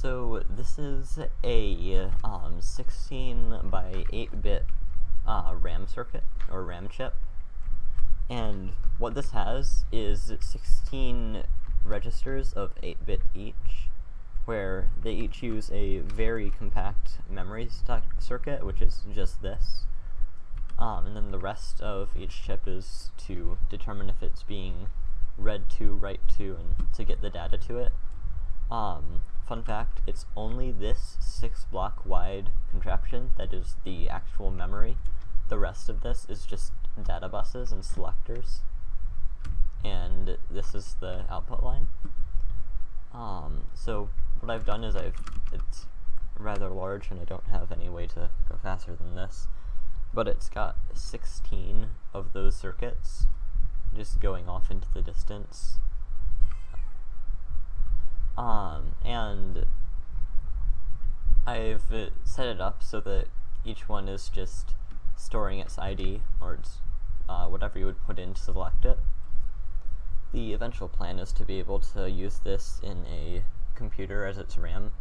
So this is a 16 by 8-bit RAM circuit, or RAM chip, and what this has is 16 registers of 8-bit each, where they each use a very compact memory circuit, which is just this, and then the rest of each chip is to determine if it's being read to, write to, and to get the data to it. Fun fact, it's only this 6-block wide contraption that is the actual memory. The rest of this is just data buses and selectors, and this is the output line. So what I've done is it's rather large and I don't have any way to go faster than this, but it's got 16 of those circuits just going off into the distance. And I've set it up so that each one is just storing its ID, or its, whatever you would put in to select it. The eventual plan is to be able to use this in a computer as its RAM.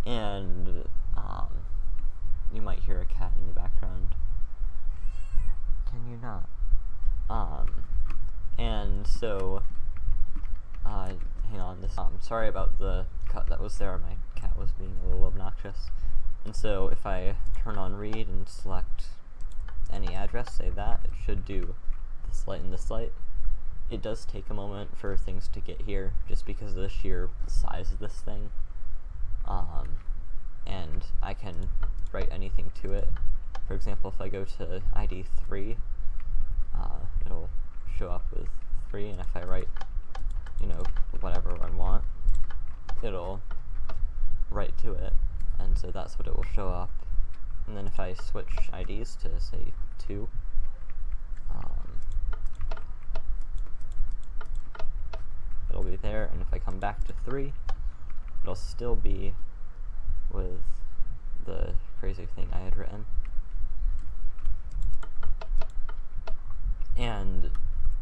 And you might hear a cat in the background. Can you not? And so hang on, sorry about the cut that was there, my cat was being a little obnoxious. And so if I turn on read and select any address, say that, it should do this light and this light. It does take a moment for things to get here, just because of the sheer size of this thing. And I can write anything to it. For example, if I go to ID 3, it'll show up with 3, and if I write, whatever I want, it'll write to it, and so that's what it will show up. And then if I switch IDs to, say, 2, it'll be there, and if I come back to 3, it'll still be with the crazy thing I had written. And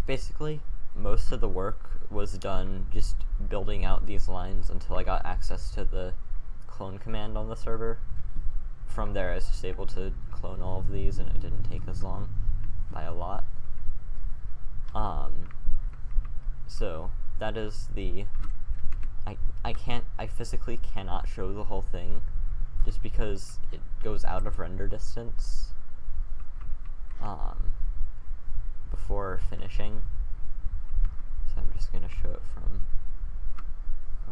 basically, most of the work was done just building out these lines until I got access to the clone command on the server. From there, I was just able to clone all of these, and it didn't take as long by a lot. So that is the... I physically cannot show the whole thing, just because it goes out of render distance before finishing. So I'm just going to show it from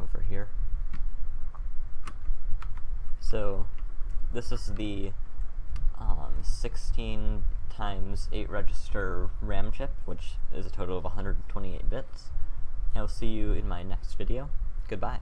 over here. So this is the 16 times 8 register RAM chip, which is a total of 128 bits. I'll see you in my next video. Goodbye.